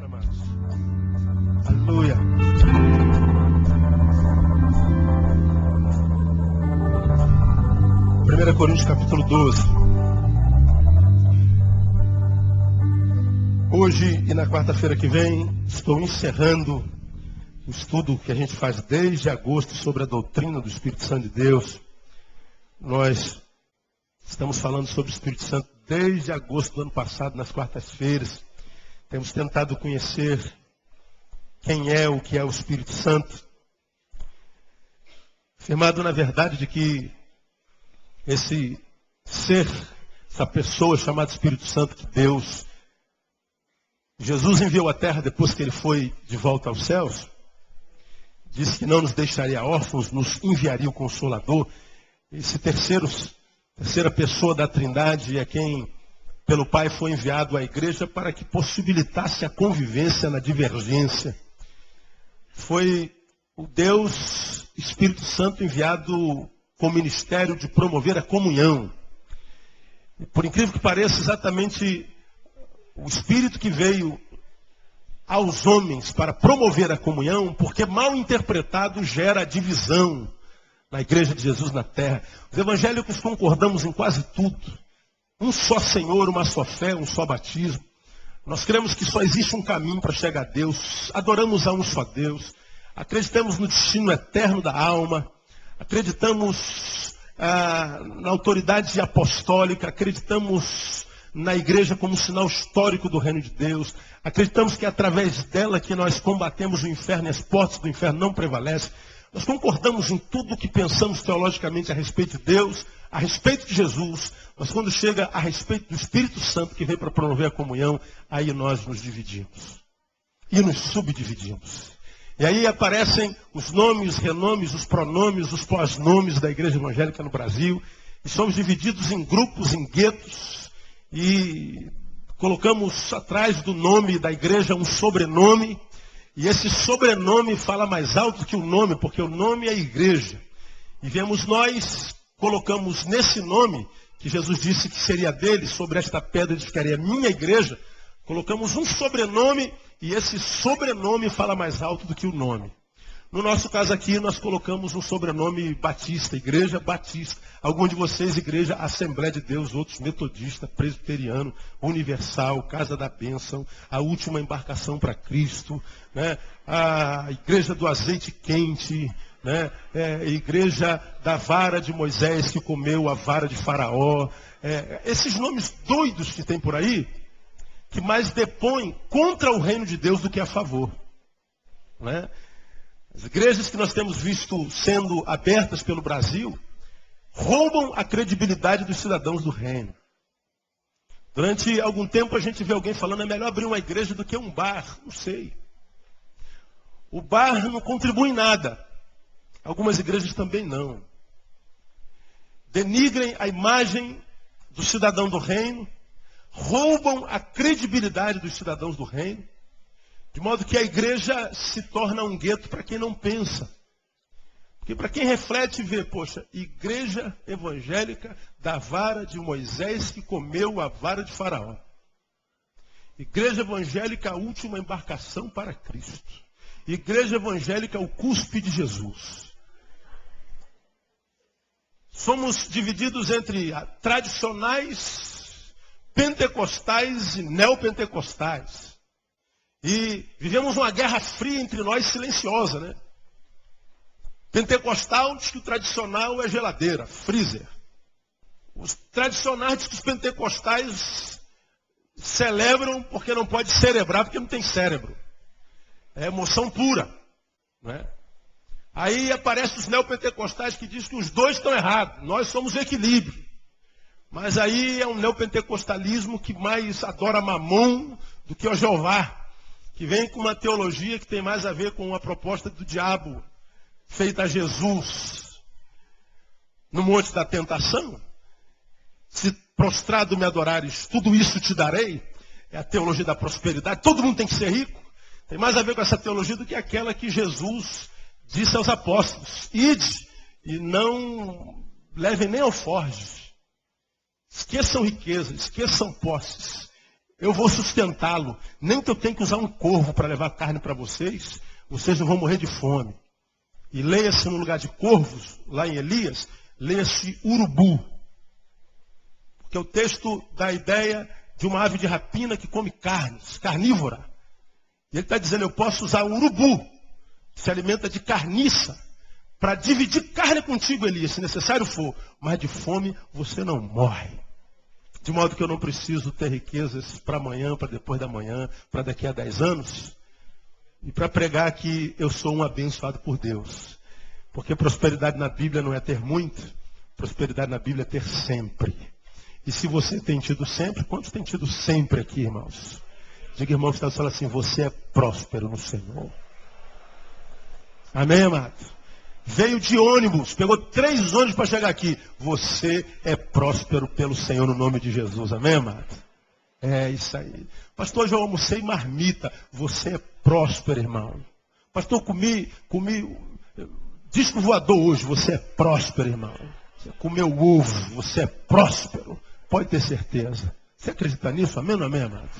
lugar, amados. Aleluia. Primeira Coríntios capítulo 12. Hoje e na quarta-feira que vem, estou encerrando o estudo que a gente faz desde agosto sobre a doutrina do Espírito Santo de Deus. Nós estamos falando sobre o Espírito Santo desde agosto do ano passado, nas quartas-feiras. Temos tentado conhecer quem é, o que é o Espírito Santo. Afirmado na verdade de que esse ser, essa pessoa chamada Espírito Santo que Deus, Jesus enviou à terra depois que ele foi de volta aos céus, disse que não nos deixaria órfãos, nos enviaria o Consolador. Esse terceira pessoa da Trindade é quem pelo Pai foi enviado à igreja para que possibilitasse a convivência na divergência. Foi o Deus Espírito Santo enviado com o ministério de promover a comunhão. E, por incrível que pareça, exatamente o Espírito que veio aos homens para promover a comunhão, porque mal interpretado gera divisão na igreja de Jesus na terra. Os evangélicos concordamos em quase tudo. Um só Senhor, uma só fé, um só batismo. Nós cremos que só existe um caminho para chegar a Deus. Adoramos a um só Deus. Acreditamos no destino eterno da alma. Acreditamos na autoridade apostólica. Acreditamos na igreja como sinal histórico do reino de Deus. Acreditamos que é através dela que nós combatemos o inferno e as portas do inferno não prevalecem. Nós concordamos em tudo o que pensamos teologicamente a respeito de Deus, a respeito de Jesus, mas quando chega a respeito do Espírito Santo que veio para promover a comunhão, aí nós nos dividimos. E nos subdividimos. E aí aparecem os nomes, os renomes, os pronomes, os pós-nomes da igreja evangélica no Brasil. E somos divididos em grupos, em guetos. E colocamos atrás do nome da igreja um sobrenome. E esse sobrenome fala mais alto que o nome, porque o nome é igreja. E vemos nós, colocamos nesse nome, que Jesus disse que seria dele, sobre esta pedra edificaria a minha igreja, colocamos um sobrenome, e esse sobrenome fala mais alto do que o nome. No nosso caso aqui, nós colocamos um sobrenome Batista, Igreja Batista. Alguns de vocês, Igreja Assembleia de Deus, outros Metodista, Presbiteriano, Universal, Casa da Bênção, a última embarcação para Cristo, né? A Igreja do Azeite Quente, né? Igreja da Vara de Moisés que comeu a vara de Faraó. Esses nomes doidos que tem por aí, que mais depõem contra o reino de Deus do que a favor, né? As igrejas que nós temos visto sendo abertas pelo Brasil roubam a credibilidade dos cidadãos do reino. Durante algum tempo a gente vê alguém falando, é melhor abrir uma igreja do que um bar. Não sei. O bar não contribui em nada. Algumas igrejas também não. Denigrem a imagem do cidadão do reino, roubam a credibilidade dos cidadãos do reino. De modo que a igreja se torna um gueto para quem não pensa. Porque para quem reflete e vê, poxa, igreja evangélica da vara de Moisés que comeu a vara de Faraó. Igreja evangélica, a última embarcação para Cristo. Igreja evangélica, o cuspe de Jesus. Somos divididos entre tradicionais, pentecostais e neopentecostais. E vivemos uma guerra fria entre nós, silenciosa, né? Pentecostal diz que o tradicional é geladeira, freezer. Os tradicionais dizem que os pentecostais celebram porque não pode celebrar, porque não tem cérebro. É emoção pura, né? Aí aparecem os neopentecostais que dizem que os dois estão errados. Nós somos equilíbrio. Mas aí é um neopentecostalismo que mais adora Mamon do que o Jeová. Que vem com uma teologia que tem mais a ver com uma proposta do diabo, feita a Jesus, no monte da tentação. Se prostrado me adorares, tudo isso te darei. É a teologia da prosperidade. Todo mundo tem que ser rico. Tem mais a ver com essa teologia do que aquela que Jesus disse aos apóstolos. Ide e não levem nem alforjes. Esqueçam riqueza, esqueçam posses. eu vou sustentá-lo. Nem que eu tenha que usar um corvo para levar carne para vocês, vocês não vão morrer de fome. E leia-se no lugar de corvos, lá em Elias, leia-se urubu. Porque o texto dá a ideia de uma ave de rapina que come carnes, carnívora. E ele está dizendo, eu posso usar o urubu, que se alimenta de carniça, para dividir carne contigo, Elias, se necessário for. Mas de fome você não morre. De modo que eu não preciso ter riquezas para amanhã, para depois da manhã, para daqui a 10 anos. E para pregar que eu sou um abençoado por Deus. Porque prosperidade na Bíblia não é ter muito. Prosperidade na Bíblia é ter sempre. E se você tem tido sempre, quantos tem tido sempre aqui, irmãos? Diga, irmão, que está falando assim, você é próspero no Senhor. Amém, amado? Veio de ônibus, pegou 3 ônibus para chegar aqui. Você é próspero pelo Senhor no nome de Jesus. Amém, amado? É isso aí. Pastor, hoje eu almocei marmita. Você é próspero, irmão. Pastor, comi disco voador hoje. Você é próspero, irmão. Você comeu ovo. Você é próspero. Pode ter certeza. Você acredita nisso? Amém ou não amém, amado?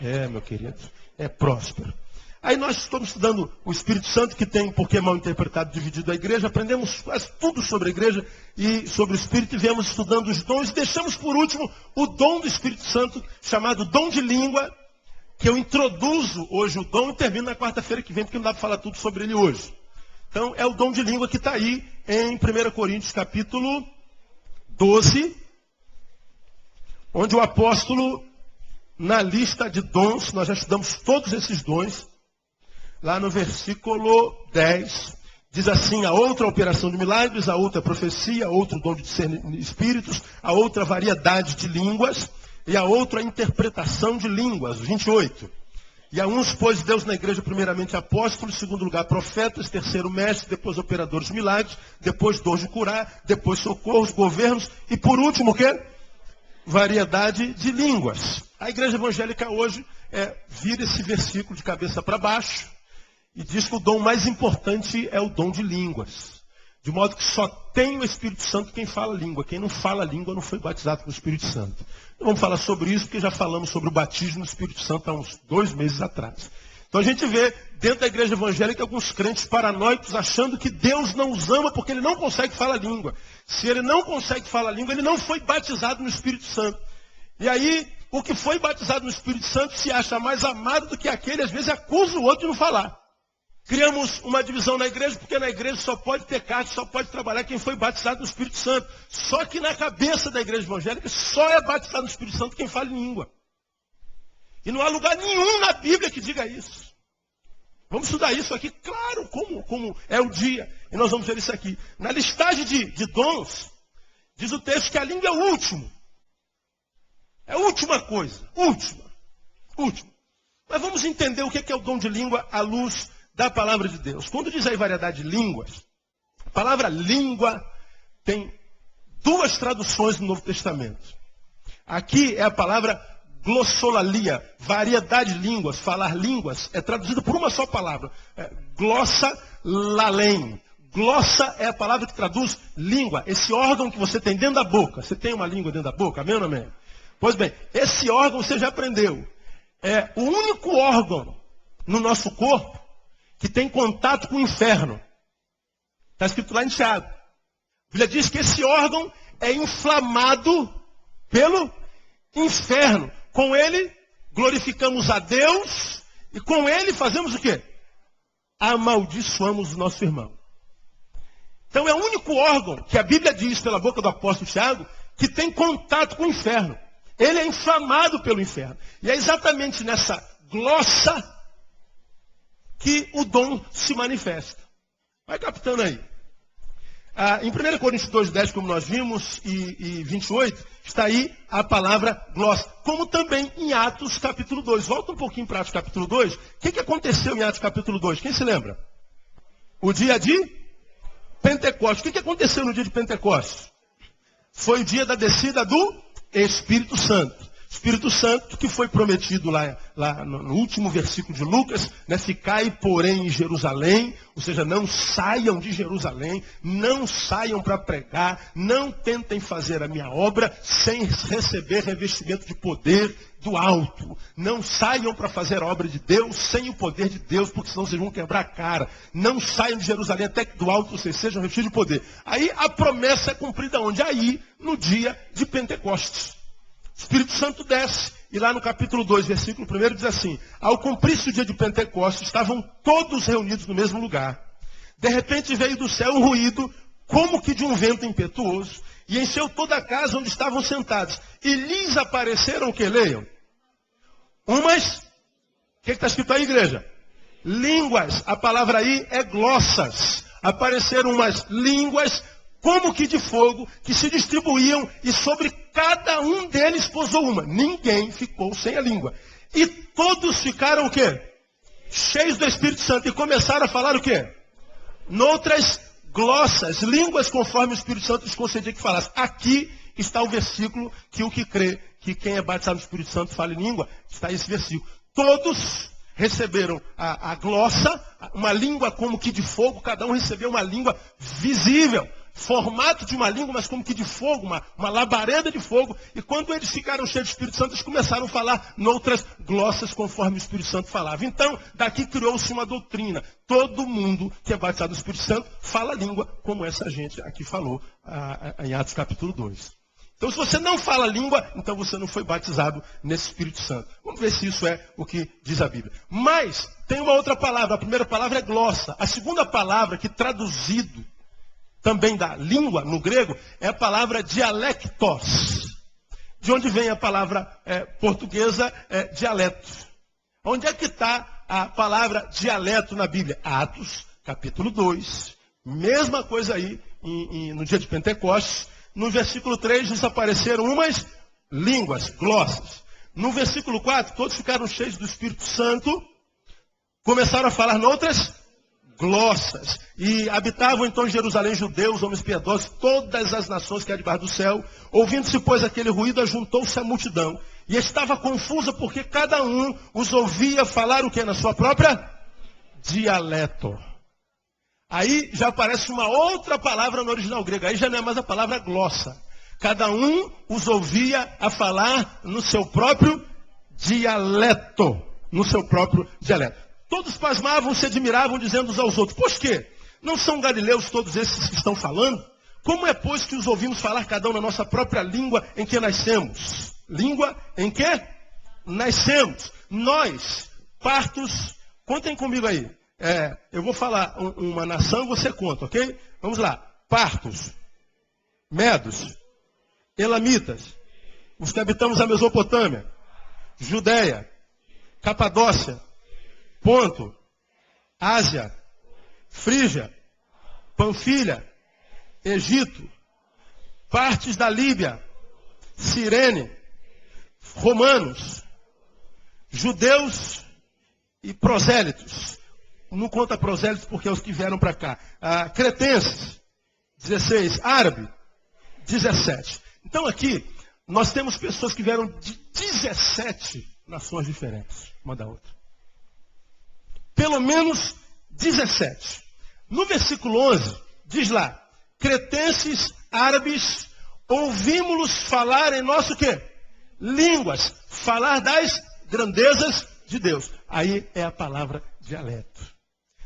É, meu querido. É próspero. Aí nós estamos estudando o Espírito Santo, que tem porquê mal interpretado, dividido a igreja. Aprendemos quase tudo sobre a igreja e sobre o Espírito. E viemos estudando os dons. E deixamos por último o dom do Espírito Santo, chamado dom de língua, que eu introduzo hoje o dom e termino na quarta-feira que vem, porque não dá para falar tudo sobre ele hoje. Então é o dom de língua que está aí em 1 Coríntios capítulo 12, onde o apóstolo, na lista de dons, nós já estudamos todos esses dons. Lá no versículo 10, diz assim, a outra operação de milagres, a outra profecia, a outro dom de discernir espíritos, a outra variedade de línguas, e a outra interpretação de línguas. 28. E a uns pôs Deus na igreja, primeiramente apóstolos, em segundo lugar profetas, terceiro mestres, depois operadores de milagres, depois dons de curar, depois socorros, governos, e por último o quê? Variedade de línguas. A igreja evangélica hoje vira esse versículo de cabeça para baixo, e diz que o dom mais importante é o dom de línguas. De modo que só tem o Espírito Santo quem fala língua. Quem não fala língua não foi batizado com o Espírito Santo. Não vamos falar sobre isso, porque já falamos sobre o batismo no Espírito Santo há uns 2 meses atrás. Então a gente vê dentro da igreja evangélica alguns crentes paranoicos achando que Deus não os ama porque ele não consegue falar língua. Se ele não consegue falar língua, ele não foi batizado no Espírito Santo. E aí, o que foi batizado no Espírito Santo se acha mais amado do que aquele, às vezes acusa o outro de não falar. Criamos uma divisão na igreja, porque na igreja só pode ter carta, só pode trabalhar quem foi batizado no Espírito Santo. Só que na cabeça da igreja evangélica só é batizado no Espírito Santo quem fala em língua. E não há lugar nenhum na Bíblia que diga isso. Vamos estudar isso aqui, claro, como é o dia. E nós vamos ver isso aqui. Na listagem de dons, diz o texto que a língua é o último. É a última coisa. Última. Mas vamos entender o que é o dom de língua à luz da palavra de Deus. Quando diz aí variedade de línguas, a palavra língua tem 2 traduções no Novo Testamento. Aqui é a palavra glossolalia, variedade de línguas, falar línguas, é traduzido por uma só palavra. Glossalalém. Glossa é a palavra que traduz língua, esse órgão que você tem dentro da boca. Você tem uma língua dentro da boca, amém ou não amém? Pois bem, esse órgão você já aprendeu. É o único órgão no nosso corpo que tem contato com o inferno. Está escrito lá em Tiago. A Bíblia diz que esse órgão é inflamado pelo inferno. Com ele, glorificamos a Deus. E com ele fazemos o quê? Amaldiçoamos o nosso irmão. Então é o único órgão que a Bíblia diz pela boca do apóstolo Tiago que tem contato com o inferno. Ele é inflamado pelo inferno. E é exatamente nessa glossa que o dom se manifesta. Vai captando aí. Em 1 Coríntios 2,10, como nós vimos, e 28, está aí a palavra glossa. Como também em Atos capítulo 2. Volta um pouquinho para Atos capítulo 2. O que aconteceu em Atos capítulo 2? Quem se lembra? O dia de Pentecostes. O que aconteceu no dia de Pentecostes? Foi o dia da descida do Espírito Santo. Espírito Santo que foi prometido lá no último versículo de Lucas, né? Ficai, porém, em Jerusalém, ou seja, não saiam de Jerusalém, não saiam para pregar, não tentem fazer a minha obra sem receber revestimento de poder do alto. Não saiam para fazer a obra de Deus sem o poder de Deus, porque senão vocês vão quebrar a cara. Não saiam de Jerusalém até que do alto vocês sejam revestidos de poder. Aí a promessa é cumprida onde? Aí, no dia de Pentecostes. O Espírito Santo desce. E lá no capítulo 2, versículo 1, diz assim: ao cumprir-se o dia de Pentecostes, estavam todos reunidos no mesmo lugar. De repente veio do céu um ruído, como que de um vento impetuoso, e encheu toda a casa onde estavam sentados. E lhes apareceram o que? Leiam. Umas, o que está escrito aí, igreja? Línguas. A palavra aí é glossas. Apareceram umas línguas, como que de fogo, que se distribuíam, e sobre cada um deles pousou uma. Ninguém ficou sem a língua. E todos ficaram o quê? Cheios do Espírito Santo. E começaram a falar o quê? Noutras glossas, línguas conforme o Espírito Santo lhes concedia que falasse. Aqui está o versículo que o que crê que quem é batizado no Espírito Santo fala em língua, está esse versículo. Todos receberam a glossa, uma língua como que de fogo, cada um recebeu uma língua visível, formato de uma língua, mas como que de fogo, uma labareda de fogo. E quando eles ficaram cheios do Espírito Santo, eles começaram a falar noutras glossas conforme o Espírito Santo falava. Então, daqui criou-se uma doutrina. Todo mundo que é batizado no Espírito Santo fala a língua, como essa gente aqui falou em Atos capítulo 2. Então, se você não fala a língua, então você não foi batizado nesse Espírito Santo. Vamos ver se isso é o que diz a Bíblia. Mas, tem uma outra palavra. A primeira palavra é glossa. A segunda palavra, que traduzido também da língua, no grego, é a palavra dialectos. De onde vem a palavra portuguesa dialeto. Onde é que está a palavra dialeto na Bíblia? Atos, capítulo 2. Mesma coisa aí, no dia de Pentecostes. No versículo 3, desapareceram umas línguas, glossas. No versículo 4, todos ficaram cheios do Espírito Santo. Começaram a falar noutras glossas. E habitavam então em Jerusalém judeus, homens piedosos, todas as nações que há debaixo do céu. Ouvindo-se, pois, aquele ruído, ajuntou-se a multidão. E estava confusa, porque cada um os ouvia falar o que? Na sua própria dialeto. Aí já aparece uma outra palavra no original grego. Aí já não é mais a palavra glossa. Cada um os ouvia a falar no seu próprio dialeto. No seu próprio dialeto. Todos pasmavam, se admiravam, dizendo uns aos outros: pois que? Não são galileus todos esses que estão falando? Como é, pois, que os ouvimos falar cada um na nossa própria língua em que nascemos? Língua em que nascemos. Nós, partos, contem comigo aí. Eu vou falar uma nação, você conta, ok? Vamos lá. Partos, medos, elamitas, os que habitamos a Mesopotâmia, Judéia, Capadócia, Ponto, Ásia, Frígia, Panfilha, Egito, partes da Líbia, Cirene, romanos, judeus e prosélitos. Não conta prosélitos porque é os que vieram para cá. Cretenses, 16. Árabe, 17. Então aqui, nós temos pessoas que vieram de 17 nações diferentes, uma da outra. Pelo menos 17. No versículo 11, diz lá: cretenses, árabes, ouvimos-los falar em nosso quê? Línguas. Falar das grandezas de Deus. Aí é a palavra dialeto.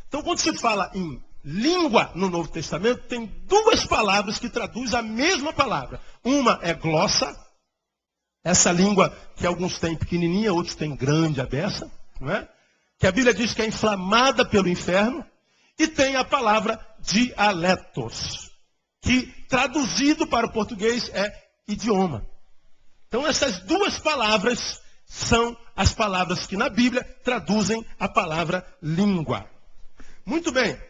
Então, quando se fala em língua no Novo Testamento, tem duas palavras que traduzem a mesma palavra. Uma é glossa, essa língua que alguns têm pequenininha, outros têm grande a beça, não é? Que a Bíblia diz que é inflamada pelo inferno. E tem a palavra dialetos, que traduzido para o português é idioma. Então, essas duas palavras são as palavras que na Bíblia traduzem a palavra língua. Muito bem.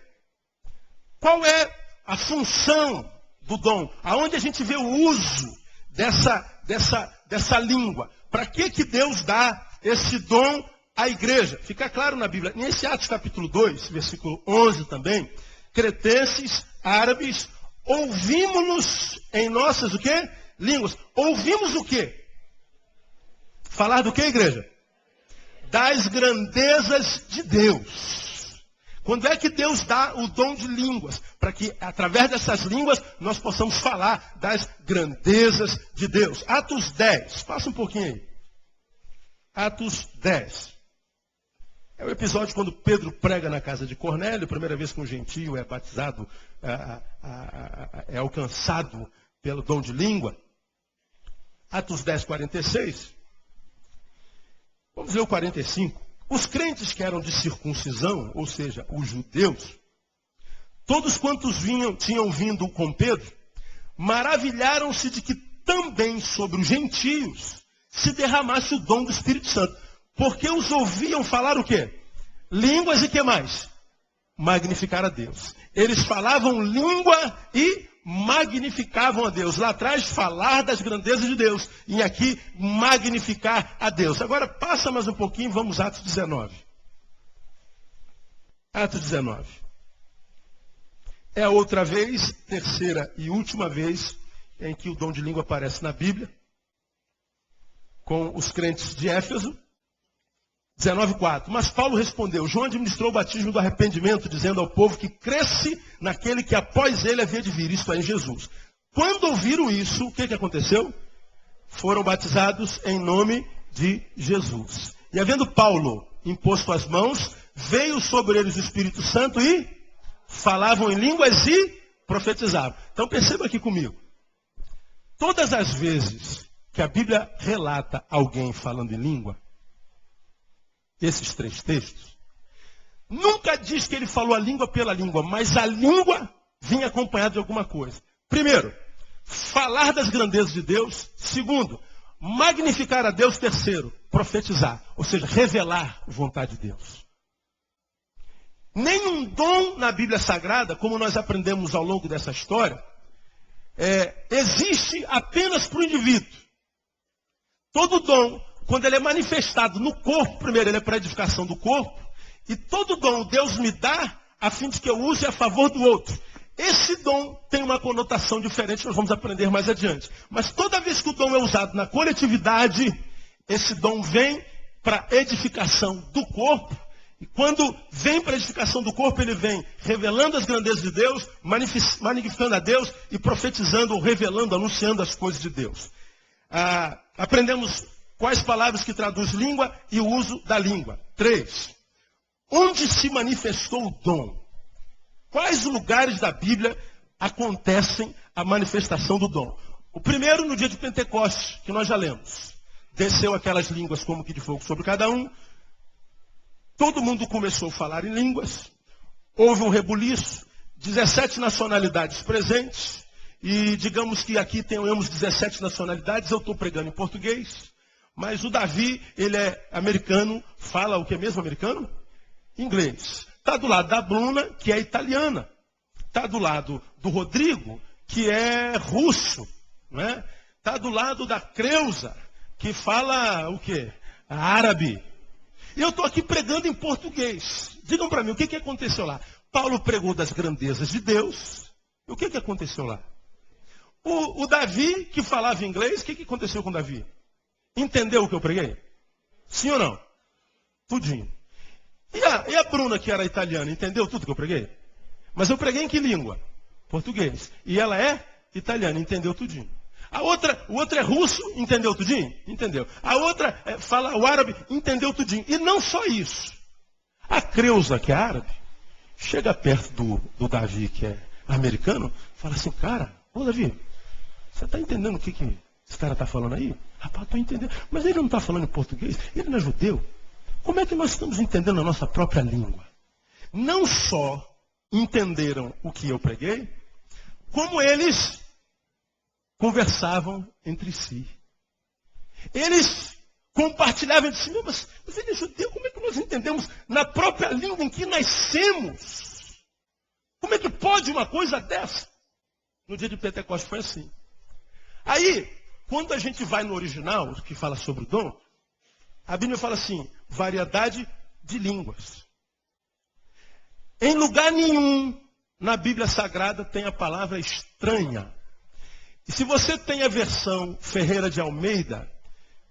Qual é a função do dom? Aonde a gente vê o uso dessa língua? Para que Deus dá esse dom à igreja? Fica claro na Bíblia. Nesse Atos capítulo 2, versículo 11 também. Cretenses, árabes, ouvimos-nos em nossas o quê? Línguas. Ouvimos o quê? Falar do quê, igreja? Das grandezas de Deus. Quando é que Deus dá o dom de línguas? Para que, através dessas línguas, nós possamos falar das grandezas de Deus. Atos 10. Passa um pouquinho aí. Atos 10. É o episódio quando Pedro prega na casa de Cornélio, primeira vez que um gentio é batizado, é alcançado pelo dom de língua. Atos 10, 46. Vamos ler o 45. Os crentes que eram de circuncisão, ou seja, os judeus, todos quantos tinham vindo com Pedro, maravilharam-se de que também sobre os gentios se derramasse o dom do Espírito Santo. Porque os ouviam falar o quê? Línguas e que mais? Magnificar a Deus. Eles falavam língua e magnificavam a Deus. Lá atrás, falar das grandezas de Deus. E aqui, magnificar a Deus. Agora, passa mais um pouquinho, vamos a Atos 19. Atos 19. É a outra vez, terceira e última vez, em que o dom de língua aparece na Bíblia, com os crentes de Éfeso. 19:4. Mas Paulo respondeu: João administrou o batismo do arrependimento, dizendo ao povo que cresce naquele que após ele havia de vir, isto é, em Jesus. Quando ouviram isso, o que aconteceu? Foram batizados em nome de Jesus. E havendo Paulo imposto as mãos, veio sobre eles o Espírito Santo e falavam em línguas e profetizavam. Então perceba aqui comigo. Todas as vezes que a Bíblia relata alguém falando em língua, esses três textos, nunca diz que ele falou a língua pela língua, mas a língua vinha acompanhada de alguma coisa. Primeiro, falar das grandezas de Deus. Segundo, magnificar a Deus. Terceiro, profetizar, ou seja, revelar a vontade de Deus. Nenhum dom na Bíblia Sagrada, como nós aprendemos ao longo dessa história, existe apenas para o indivíduo. Todo dom, quando ele é manifestado no corpo, primeiro ele é para a edificação do corpo, e todo dom Deus me dá a fim de que eu use a favor do outro. Esse dom tem uma conotação diferente, nós vamos aprender mais adiante. Mas toda vez que o dom é usado na coletividade, esse dom vem para a edificação do corpo, e quando vem para a edificação do corpo, ele vem revelando as grandezas de Deus, magnificando a Deus e profetizando ou revelando, anunciando as coisas de Deus. Aprendemos quais palavras que traduz língua e o uso da língua. 3. Onde se manifestou o dom? Quais lugares da Bíblia acontecem a manifestação do dom? O primeiro, no dia de Pentecostes, que nós já lemos. Desceu aquelas línguas como que de fogo sobre cada um. Todo mundo começou a falar em línguas. Houve um rebuliço. 17 nacionalidades presentes. E digamos que aqui tenhamos 17 nacionalidades. Eu estou pregando em português. Mas o Davi, ele é americano, fala o que é mesmo americano? Inglês. Está do lado da Bruna, que é italiana. Está do lado do Rodrigo, que é russo. Está do lado da Creuza, que fala o quê? Árabe. E eu estou aqui pregando em português. Digam para mim, o que aconteceu lá? Paulo pregou das grandezas de Deus. E o que aconteceu lá? O Davi, que falava inglês, o que aconteceu com o Davi? Entendeu o que eu preguei? Sim ou não? Tudinho. E a Bruna, que era italiana, entendeu tudo que eu preguei? Mas eu preguei em que língua? Português. E ela é italiana, entendeu tudinho. O outro é russo, entendeu tudinho? Entendeu. A outra fala o árabe, entendeu tudinho. E não só isso. A Creuza, que é árabe, chega perto do Davi, que é americano, fala assim, cara, ô Davi, você está entendendo o que esse cara está falando aí? Rapaz, estou entendendo. Mas ele não está falando em português, ele não é judeu. Como é que nós estamos entendendo a nossa própria língua? Não só entenderam o que eu preguei, como eles conversavam entre si. Eles compartilhavam entre si, mas ele é judeu, como é que nós entendemos na própria língua em que nascemos? Como é que pode uma coisa dessa? No dia de Pentecostes foi assim. Aí, quando a gente vai no original, que fala sobre o dom, a Bíblia fala assim, variedade de línguas. Em lugar nenhum na Bíblia Sagrada tem a palavra estranha. E se você tem a versão Ferreira de Almeida,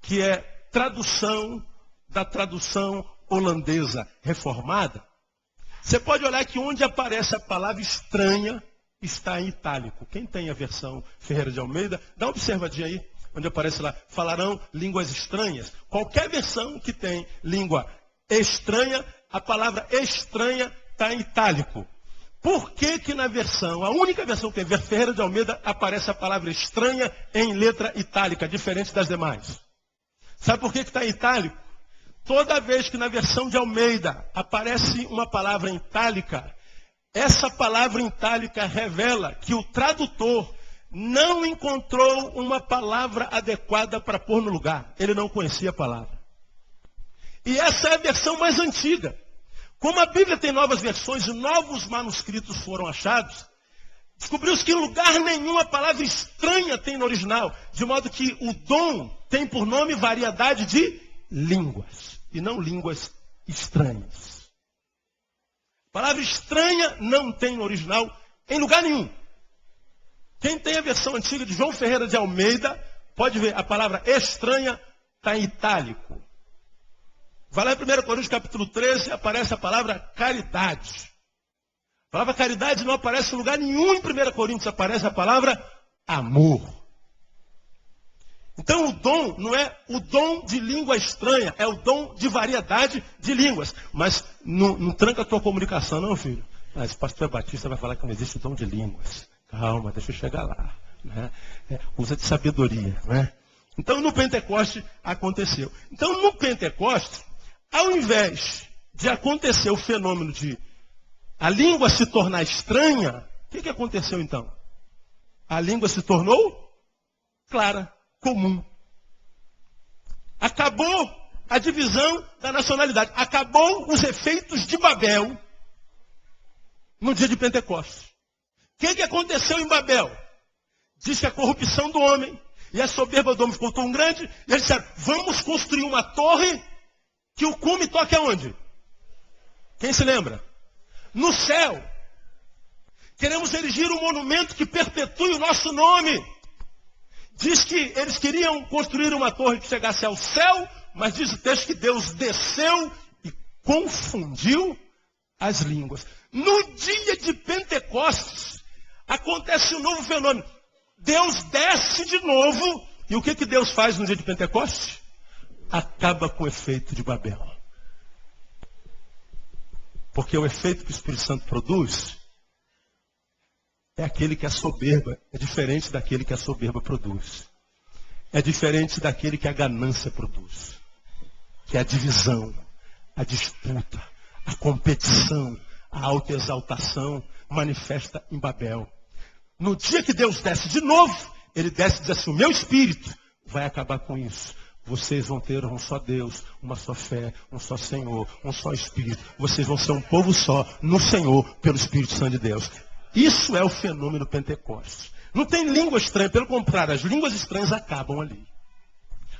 que é tradução da tradução holandesa reformada, você pode olhar que onde aparece a palavra estranha está em itálico. Quem tem a versão Ferreira de Almeida, dá uma observadinha aí. onde aparece lá, falarão línguas estranhas. Qualquer versão que tem língua estranha, a palavra estranha está em itálico. Por que que na versão, a única versão que tem, Ferreira de Almeida, aparece a palavra estranha em letra itálica, diferente das demais? Sabe por que está em itálico? Toda vez que na versão de Almeida aparece uma palavra em itálica, essa palavra em itálica revela que o tradutor não encontrou uma palavra adequada para pôr no lugar. Ele não conhecia a palavra. E essa é a versão mais antiga. Como a Bíblia tem novas versões e novos manuscritos foram achados, descobriu-se que em lugar nenhum a palavra estranha tem no original. De modo que o dom tem por nome variedade de línguas. E não línguas estranhas. A palavra estranha não tem no original em lugar nenhum. Quem tem a versão antiga de João Ferreira de Almeida, pode ver, a palavra estranha está em itálico. Vai lá em 1 Coríntios capítulo 13, aparece a palavra caridade. A palavra caridade não aparece em lugar nenhum em 1 Coríntios, aparece a palavra amor. Então o dom não é o dom de língua estranha, é o dom de variedade de línguas. Mas não tranca a tua comunicação, não, filho. Esse pastor Batista vai falar que não existe o dom de línguas. Calma, deixa eu chegar lá. Né? Usa de sabedoria. Né? Então no Pentecoste aconteceu. Então no Pentecoste, ao invés de acontecer o fenômeno de a língua se tornar estranha, o que aconteceu então? A língua se tornou clara. Comum. Acabou a divisão da nacionalidade. Acabou os efeitos de Babel no dia de Pentecostes. O que aconteceu em Babel? Diz que a corrupção do homem e a soberba do homem ficou tão grande, e eles disseram, vamos construir uma torre que o cume toque aonde? Quem se lembra? No céu. Queremos erigir um monumento que perpetue o nosso nome. Diz que eles queriam construir uma torre que chegasse ao céu, mas diz o texto que Deus desceu e confundiu as línguas. No dia de Pentecostes, acontece um novo fenômeno. Deus desce de novo, e o que Deus faz no dia de Pentecostes? Acaba com o efeito de Babel. Porque o efeito que o Espírito Santo produz é aquele que a soberba, é diferente daquele que a soberba produz. É diferente daquele que a ganância produz. Que é a divisão, a disputa, a competição, a autoexaltação manifesta em Babel. No dia que Deus desce de novo, ele desce e diz assim, o meu Espírito vai acabar com isso. Vocês vão ter um só Deus, uma só fé, um só Senhor, um só Espírito. Vocês vão ser um povo só no Senhor, pelo Espírito Santo de Deus. Isso é o fenômeno Pentecostes. Não tem língua estranha, pelo contrário, as línguas estranhas acabam ali.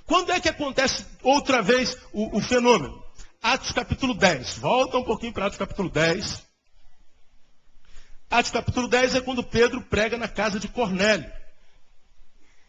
Quando é que acontece outra vez o fenômeno? Atos capítulo 10. Volta um pouquinho para Atos capítulo 10. Atos capítulo 10 é quando Pedro prega na casa de Cornélio.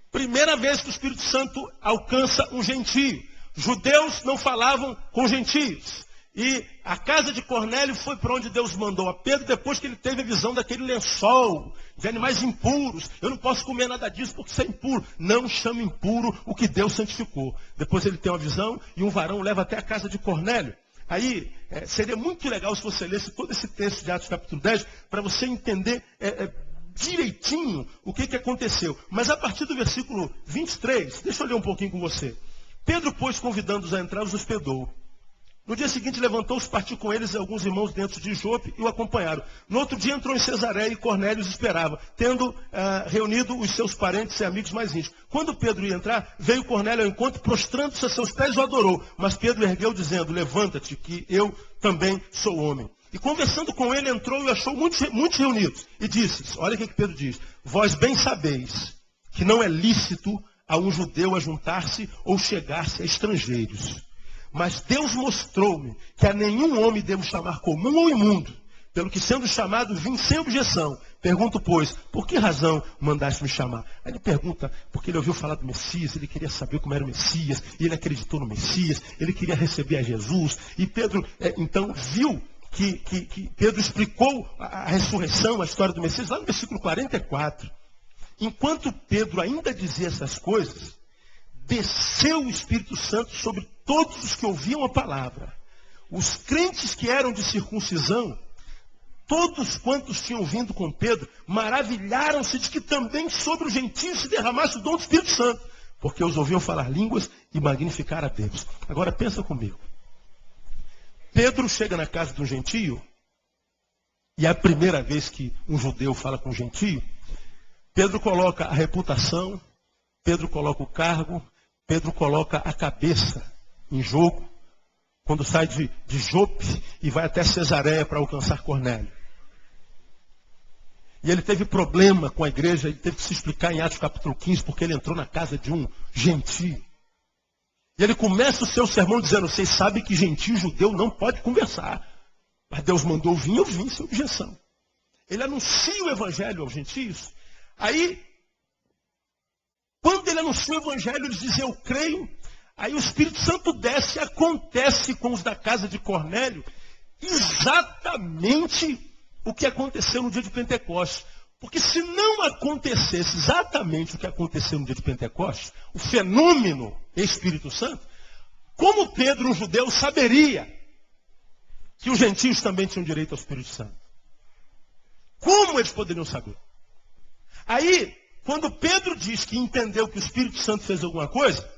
Primeira vez que o Espírito Santo alcança um gentio. Judeus não falavam com gentios. E a casa de Cornélio foi para onde Deus mandou a Pedro, depois que ele teve a visão daquele lençol, de animais impuros. Eu não posso comer nada disso porque isso é impuro. Não chame impuro o que Deus santificou. Depois ele tem uma visão e um varão leva até a casa de Cornélio. Aí, seria muito legal se você lesse todo esse texto de Atos capítulo 10, para você entender direitinho o que aconteceu. Mas a partir do versículo 23, deixa eu ler um pouquinho com você. Pedro, pois, convidando-os a entrar, os hospedou. No dia seguinte levantou-se, partiu com eles alguns irmãos dentro de Jope e o acompanharam. No outro dia entrou em Cesareia e Cornélio os esperava, tendo reunido os seus parentes e amigos mais íntimos. Quando Pedro ia entrar, veio Cornélio ao encontro, prostrando-se a seus pés, o adorou. Mas Pedro ergueu, dizendo, levanta-te, que eu também sou homem. E conversando com ele, entrou e achou muitos reunidos. E disse, olha o que Pedro diz, vós bem sabeis que não é lícito a um judeu ajuntar-se ou chegar-se a estrangeiros. Mas Deus mostrou-me que a nenhum homem devo chamar comum ou imundo, pelo que sendo chamado vim sem objeção. Pergunto, pois, por que razão mandaste me chamar? Aí ele pergunta, porque ele ouviu falar do Messias, ele queria saber como era o Messias, e ele acreditou no Messias, ele queria receber a Jesus. E Pedro, então, viu que Pedro explicou a ressurreição, a história do Messias, lá no versículo 44. Enquanto Pedro ainda dizia essas coisas, desceu o Espírito Santo sobre todos os que ouviam a palavra. Os crentes que eram de circuncisão, todos quantos tinham vindo com Pedro, maravilharam-se de que também sobre os gentios se derramasse o dom do Espírito Santo, porque os ouviam falar línguas e magnificar a Deus. Agora pensa comigo. Pedro chega na casa de um gentio, e é a primeira vez que um judeu fala com um gentio. Pedro coloca a reputação, Pedro coloca o cargo, Pedro coloca a cabeça em jogo, quando sai de Jope e vai até Cesareia para alcançar Cornélio. E ele teve problema com a igreja, ele teve que se explicar em Atos capítulo 15, porque ele entrou na casa de um gentio. E ele começa o seu sermão dizendo: vocês sabem que gentio e judeu não pode conversar. Mas Deus mandou vir, eu vim sem objeção. Ele anuncia o evangelho aos gentios. Aí, quando ele anuncia o evangelho, eles dizem: eu creio. Aí o Espírito Santo desce e acontece com os da casa de Cornélio exatamente o que aconteceu no dia de Pentecostes. Porque se não acontecesse exatamente o que aconteceu no dia de Pentecostes, o fenômeno Espírito Santo, como Pedro, um judeu, saberia que os gentios também tinham direito ao Espírito Santo? Como eles poderiam saber? Aí, quando Pedro diz que entendeu que o Espírito Santo fez alguma coisa,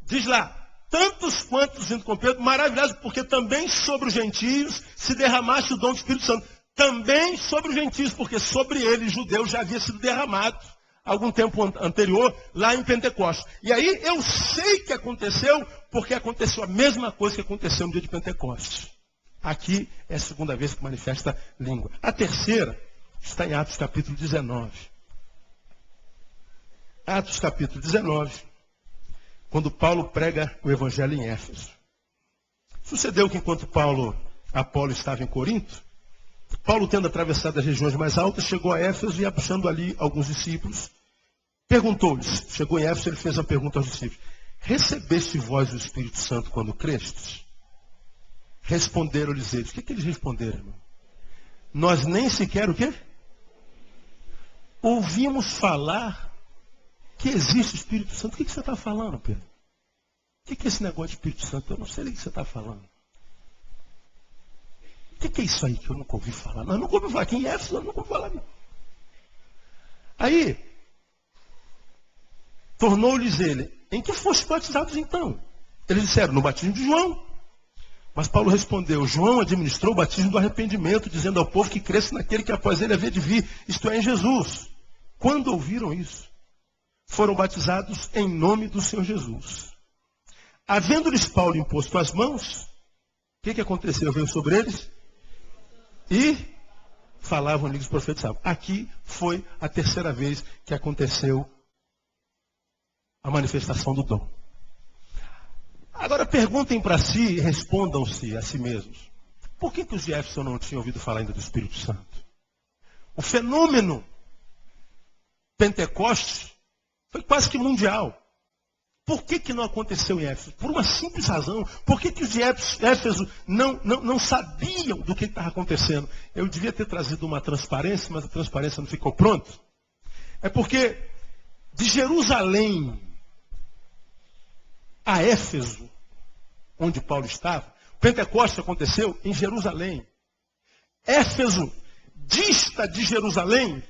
diz lá: tantos quantos indo com Pedro, maravilhoso, porque também sobre os gentios se derramasse o dom do Espírito Santo. Também sobre os gentios, porque sobre eles, judeus, já havia sido derramado algum tempo anterior, lá em Pentecostes. E aí eu sei que aconteceu, porque aconteceu a mesma coisa que aconteceu no dia de Pentecostes. Aqui é a segunda vez que manifesta língua. A terceira está em Atos capítulo 19. Atos capítulo 19, quando Paulo prega o evangelho em Éfeso. Sucedeu que enquanto Apolo estava em Corinto, Paulo, tendo atravessado as regiões mais altas, chegou a Éfeso e, achando ali alguns discípulos, perguntou-lhes. Chegou em Éfeso, ele fez a pergunta aos discípulos: recebeste vós o Espírito Santo quando crestes? Responderam-lhes eles. O que eles responderam, irmão? Nós nem sequer o quê? Ouvimos falar que existe o Espírito Santo. O que você está falando, Pedro? O que é esse negócio de Espírito Santo? Eu não sei nem o que você está falando. O que é isso aí que eu nunca ouvi falar? Não, eu nunca ouvi falar. Aqui em Éfeso eu nunca ouvi falar. Não. Aí, tornou-lhes ele: em que foste batizados então? Eles disseram: no batismo de João. Mas Paulo respondeu: João administrou o batismo do arrependimento, dizendo ao povo que cresce naquele que após ele havia de vir, isto é, em Jesus. Quando ouviram isso, foram batizados em nome do Senhor Jesus. Havendo-lhes Paulo imposto as mãos, o que aconteceu? Veio sobre eles e falavam línguas, profetizavam. Aqui foi a terceira vez que aconteceu a manifestação do dom. Agora perguntem para si e respondam-se a si mesmos: por que os de Éfeso não tinham ouvido falar ainda do Espírito Santo? O fenômeno Pentecostes foi quase que mundial. Por que não aconteceu em Éfeso? Por uma simples razão. Por que os de Éfeso não sabiam do que estava acontecendo? Eu devia ter trazido uma transparência, mas a transparência não ficou pronta. É porque de Jerusalém a Éfeso, onde Paulo estava, o Pentecostes aconteceu em Jerusalém. Éfeso dista de Jerusalém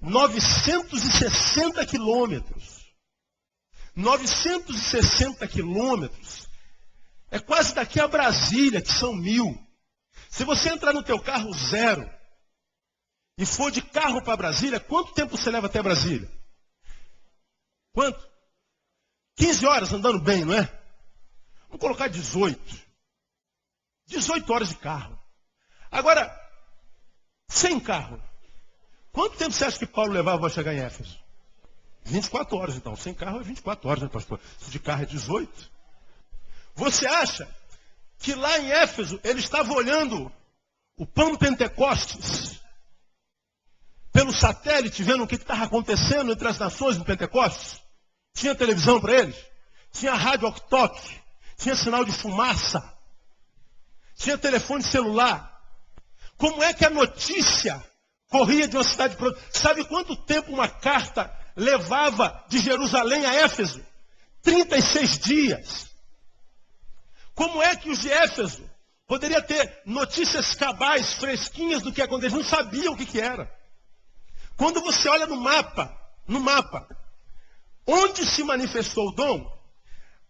960 quilômetros. 960 quilômetros. É quase daqui a Brasília, que são 1000. Se você entrar no teu carro zero e for de carro para Brasília, quanto tempo você leva até Brasília? Quanto? 15 horas andando bem, não é? Vamos colocar 18. 18 horas de carro. Agora, sem carro, quanto tempo você acha que Paulo levava para chegar em Éfeso? 24 horas, então. Sem carro é 24 horas, né, pastor? Se de carro é 18. Você acha que lá em Éfeso ele estava olhando o pão Pentecostes pelo satélite, vendo o que estava acontecendo entre as nações no Pentecostes? Tinha televisão para eles? Tinha rádio walkie-talkie? Tinha sinal de fumaça? Tinha telefone celular? Como é que a notícia corria de uma cidade para outra? Sabe quanto tempo uma carta levava de Jerusalém a Éfeso? 36 dias. Como é que os de Éfeso poderiam ter notícias cabais, fresquinhas do que aconteceu? Eles não sabiam o que era. Quando você olha no mapa, onde se manifestou o dom,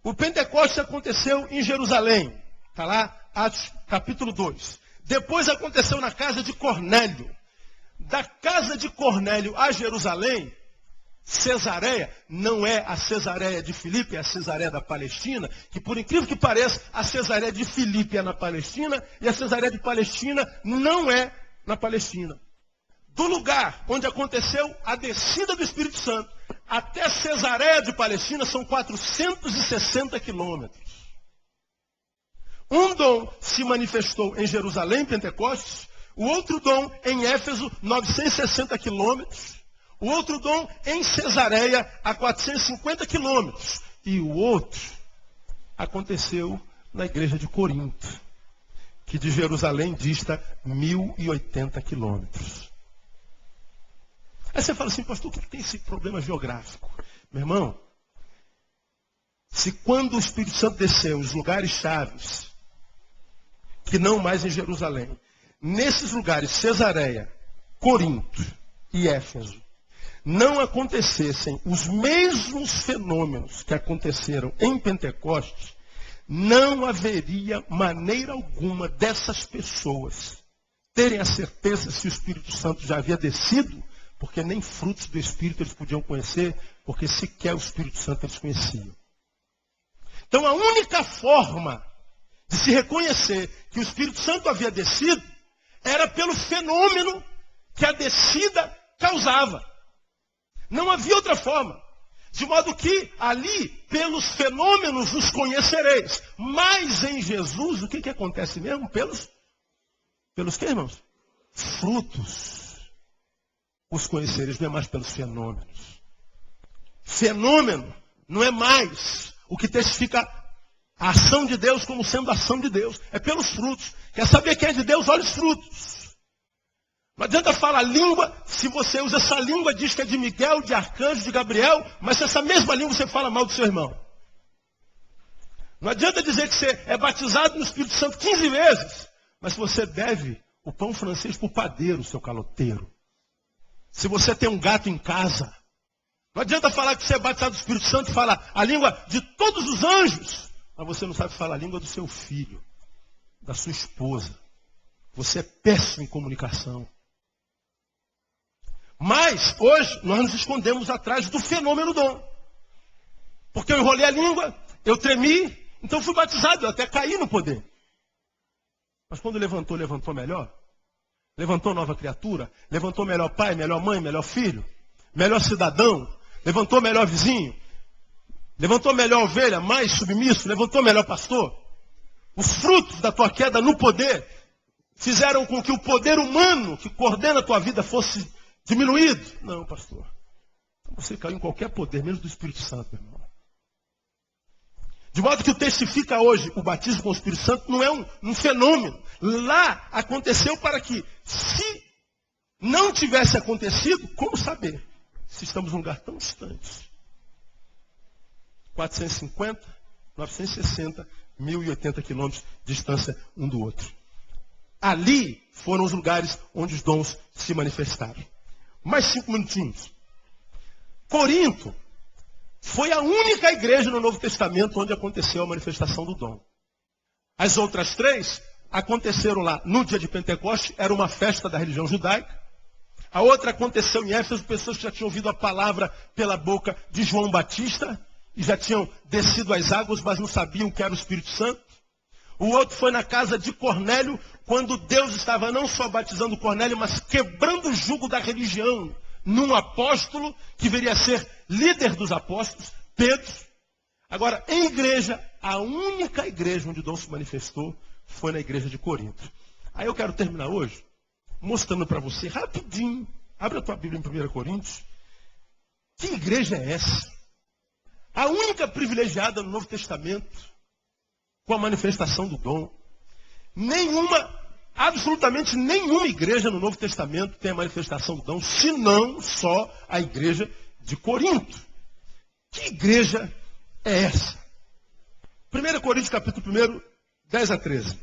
o Pentecostes aconteceu em Jerusalém. Está lá, Atos capítulo 2. Depois aconteceu na casa de Cornélio. Da casa de Cornélio a Jerusalém, Cesareia, não é a Cesareia de Filipe, é a Cesareia da Palestina, que por incrível que pareça, a Cesareia de Filipe é na Palestina, e a Cesareia de Palestina não é na Palestina. Do lugar onde aconteceu a descida do Espírito Santo até Cesareia de Palestina são 460 quilômetros. Um dom se manifestou em Jerusalém, Pentecostes, o outro dom em Éfeso, 960 quilômetros. O outro dom em Cesareia, a 450 quilômetros. E o outro aconteceu na igreja de Corinto, que de Jerusalém dista 1080 quilômetros. Aí você fala assim, pastor, por que tem esse problema geográfico? Meu irmão, se quando o Espírito Santo desceu nos lugares chaves, que não mais em Jerusalém, nesses lugares, Cesareia, Corinto e Éfeso, não acontecessem os mesmos fenômenos que aconteceram em Pentecostes, não haveria maneira alguma dessas pessoas terem a certeza se o Espírito Santo já havia descido, porque nem frutos do Espírito eles podiam conhecer, porque sequer o Espírito Santo eles conheciam. Então a única forma de se reconhecer que o Espírito Santo havia descido era pelo fenômeno que a descida causava. Não havia outra forma. De modo que ali, pelos fenômenos, os conhecereis. Mas em Jesus, o que acontece mesmo? Pelos que, irmãos? Frutos. Os conhecereis, não é mais pelos fenômenos. Fenômeno não é mais o que testifica a ação de Deus como sendo a ação de Deus. É pelos frutos. Quer saber quem é de Deus? Olha os frutos. Não adianta falar língua, se você usa essa língua, diz que é de Miguel, de arcanjo, de Gabriel, mas se essa mesma língua você fala mal do seu irmão. Não adianta dizer que você é batizado no Espírito Santo 15 vezes, mas se você deve o pão francês para o padeiro, seu caloteiro. Se você tem um gato em casa, não adianta falar que você é batizado no Espírito Santo e falar a língua de todos os anjos, mas você não sabe falar a língua do seu filho, da sua esposa. Você é péssimo em comunicação. Mas, hoje, nós nos escondemos atrás do fenômeno dom. Porque eu enrolei a língua, eu tremi, então fui batizado, eu até caí no poder. Mas quando levantou melhor? Levantou nova criatura? Levantou melhor pai, melhor mãe, melhor filho? Melhor cidadão? Levantou melhor vizinho? Levantou melhor ovelha, mais submisso? Levantou melhor pastor? Os frutos da tua queda no poder fizeram com que o poder humano que coordena a tua vida fosse diminuído? Não, pastor. Você caiu em qualquer poder, menos do Espírito Santo, meu irmão. De modo que o testifica hoje, o batismo com o Espírito Santo não é um fenômeno. Lá aconteceu para que, se não tivesse acontecido, como saber? Se estamos num lugar tão distante. 450, 960, 1080 quilômetros de distância um do outro. Ali foram os lugares onde os dons se manifestaram. Mais 5 minutinhos. Corinto foi a única igreja no Novo Testamento onde aconteceu a manifestação do dom. As outras 3 aconteceram lá no dia de Pentecostes, era uma festa da religião judaica. A outra aconteceu em Éfeso, pessoas que já tinham ouvido a palavra pela boca de João Batista e já tinham descido as águas, mas não sabiam que era o Espírito Santo. O outro foi na casa de Cornélio, quando Deus estava não só batizando Cornélio, mas quebrando o jugo da religião num apóstolo que viria a ser líder dos apóstolos, Pedro. Agora, em igreja, a única igreja onde o dom se manifestou foi na igreja de Corinto. Aí eu quero terminar hoje mostrando para você rapidinho, abre a tua Bíblia em 1 Coríntios, que igreja é essa? A única privilegiada no Novo Testamento com a manifestação do dom. Absolutamente nenhuma igreja no Novo Testamento tem a manifestação do dom, senão só a igreja de Corinto. Que igreja é essa. 1 Coríntios capítulo 1, 10 a 13.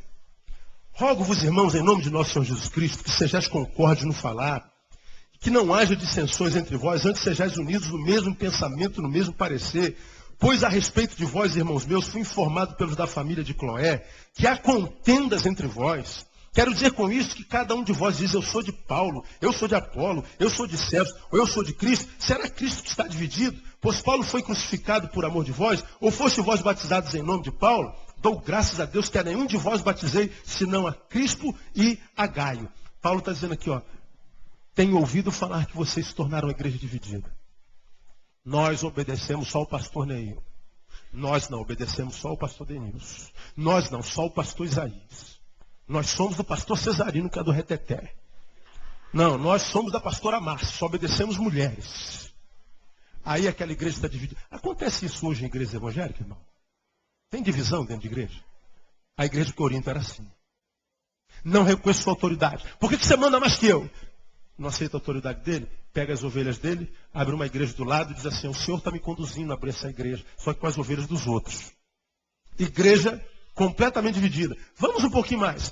Rogo-vos, irmãos, em nome de nosso Senhor Jesus Cristo, que sejais concórdios no falar, que não haja dissensões entre vós, antes sejais unidos no mesmo pensamento, no mesmo parecer. Pois a respeito de vós, irmãos meus, fui informado pelos da família de Cloé, que há contendas entre vós. Quero dizer com isso que cada um de vós diz, eu sou de Paulo, eu sou de Apolo, eu sou de Cefas, ou eu sou de Cristo. Será Cristo que está dividido? Pois Paulo foi crucificado por amor de vós, ou foste vós batizados em nome de Paulo? Dou graças a Deus que a nenhum de vós batizei, senão a Crispo e a Gaio. Paulo está dizendo aqui, tenho ouvido falar que vocês se tornaram uma igreja dividida. Nós obedecemos só o pastor Neil. Nós não obedecemos só o pastor Denilson. Nós não, só o pastor Isaías. Nós somos do pastor Cesarino, que é do Reteté. Não, nós somos da pastora Márcia, só obedecemos mulheres. Aí aquela igreja está dividida. Acontece isso hoje em igreja evangélica, irmão? Tem divisão dentro de igreja? A igreja de Corinto era assim. Não reconheço sua autoridade. Por que você manda mais que eu? Não aceita a autoridade dele? Pega as ovelhas dele, abre uma igreja do lado e diz assim, o Senhor está me conduzindo a abrir essa igreja, só que com as ovelhas dos outros. Igreja completamente dividida. Vamos um pouquinho mais.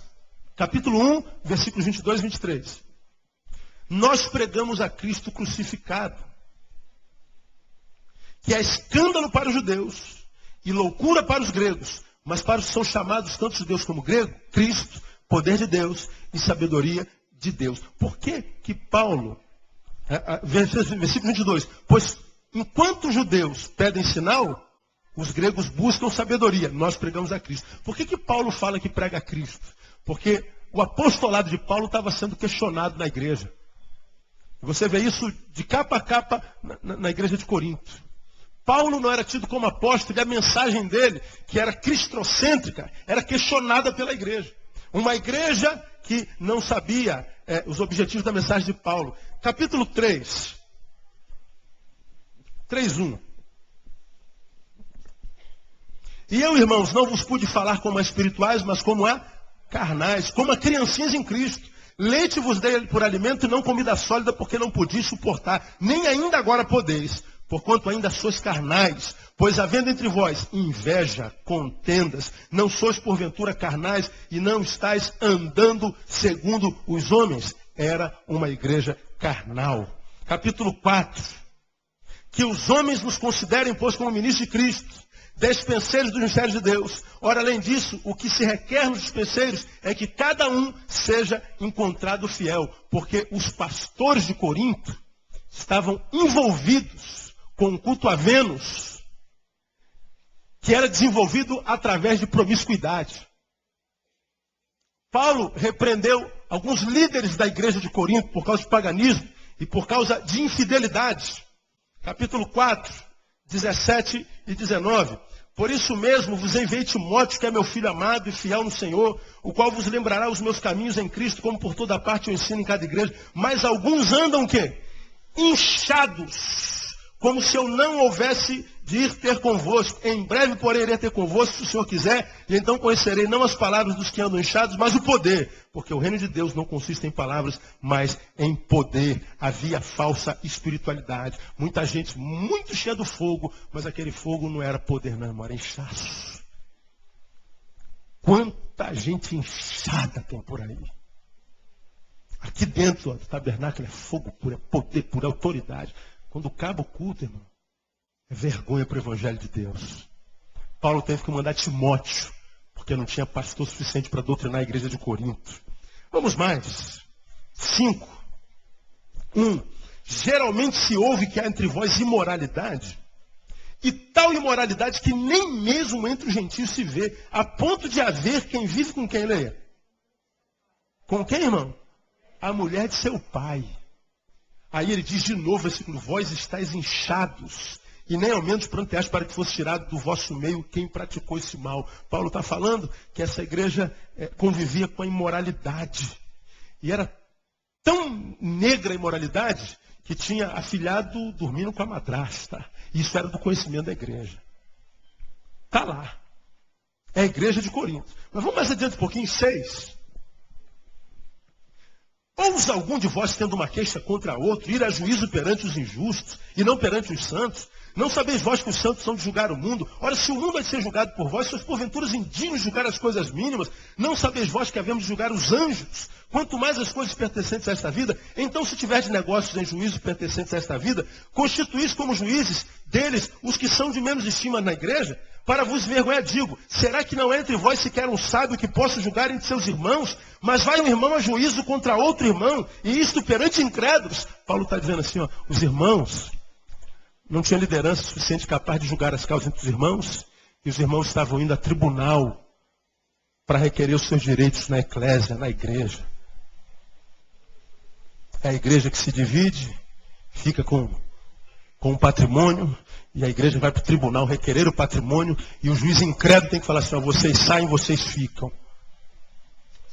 Capítulo 1, versículos 22 e 23. Nós pregamos a Cristo crucificado, que é escândalo para os judeus e loucura para os gregos, mas para os que são chamados, tanto judeus como gregos, Cristo, poder de Deus e sabedoria de Deus. Por que que Paulo, versículo 22, pois enquanto os judeus pedem sinal, os gregos buscam sabedoria. Nós pregamos a Cristo. Por que que Paulo fala que prega a Cristo? Porque o apostolado de Paulo estava sendo questionado na igreja. Você vê isso de capa a capa na igreja de Corinto. Paulo não era tido como apóstolo e a mensagem dele, que era cristocêntrica, era questionada pela igreja. Uma igreja que não sabia os objetivos da mensagem de Paulo. Capítulo 3. 3:1. E eu, irmãos, não vos pude falar como a espirituais, mas como a carnais, como a criancinhas em Cristo. Leite vos dei por alimento e não comida sólida, porque não podia suportar, nem ainda agora podeis, porquanto ainda sois carnais. Pois havendo entre vós inveja, contendas, não sois porventura carnais e não estáis andando segundo os homens. Era uma igreja carnal. Capítulo 4. Que os homens nos considerem, pois, como ministros de Cristo, despenseiros dos mistérios de Deus. Ora, além disso, o que se requer nos dispenseiros é que cada um seja encontrado fiel. Porque os pastores de Corinto estavam envolvidos com um culto a Vênus, que era desenvolvido através de promiscuidade. Paulo repreendeu alguns líderes da igreja de Corinto por causa de paganismo e por causa de infidelidade. Capítulo 4, 17 e 19. Por isso mesmo vos enviei Timóteo, que é meu filho amado e fiel no Senhor, o qual vos lembrará os meus caminhos em Cristo, como por toda parte eu ensino em cada igreja. Mas alguns andam o quê? Inchados, como se eu não houvesse de ir ter convosco. Em breve, porém, irei ter convosco, se o Senhor quiser, e então conhecerei não as palavras dos que andam inchados, mas o poder. Porque o reino de Deus não consiste em palavras, mas em poder. Havia falsa espiritualidade. Muita gente muito cheia do fogo, mas aquele fogo não era poder, não, era inchaço. Quanta gente inchada tem por aí. Aqui dentro do tabernáculo é fogo puro, é poder puro, é autoridade. Quando acaba o culto, irmão, é vergonha para o evangelho de Deus. Paulo teve que mandar Timóteo, porque não tinha pastor suficiente para doutrinar a igreja de Corinto. Vamos mais. 5. 1. Geralmente se ouve que há entre vós imoralidade, e tal imoralidade que nem mesmo entre os gentios se vê, a ponto de haver quem vive com quem, leia? Com quem, irmão? A mulher de seu pai. Aí ele diz de novo, versículo, vós estáis inchados, e nem ao menos pranteais para que fosse tirado do vosso meio quem praticou esse mal. Paulo está falando que essa igreja convivia com a imoralidade. E era tão negra a imoralidade que tinha afilhado dormindo com a madrasta. Isso era do conhecimento da igreja. Está lá. É a igreja de Corinto. Mas vamos mais adiante um pouquinho, 6. Ousa algum de vós, tendo uma queixa contra outro, ir a juízo perante os injustos, e não perante os santos? Não sabeis vós que os santos são de julgar o mundo? Ora, se o mundo vai ser julgado por vós, sois porventura indignos de julgar as coisas mínimas? Não sabeis vós que havemos de julgar os anjos? Quanto mais as coisas pertencentes a esta vida, então se tiverdes negócios em juízo pertencentes a esta vida, constituís como juízes deles os que são de menos estima na igreja? Para vos vergonhar, digo, será que não é entre vós sequer um sábio que possa julgar entre seus irmãos? Mas vai um irmão a juízo contra outro irmão, e isto perante incrédulos. Paulo está dizendo assim, ó, os irmãos não tinham liderança suficiente capaz de julgar as causas entre os irmãos, e os irmãos estavam indo a tribunal para requerer os seus direitos na eclésia, na igreja. É a igreja que se divide, fica com o patrimônio, e a igreja vai para o tribunal requerer o patrimônio, e o juiz incrédulo tem que falar assim, ó, vocês saem, vocês ficam.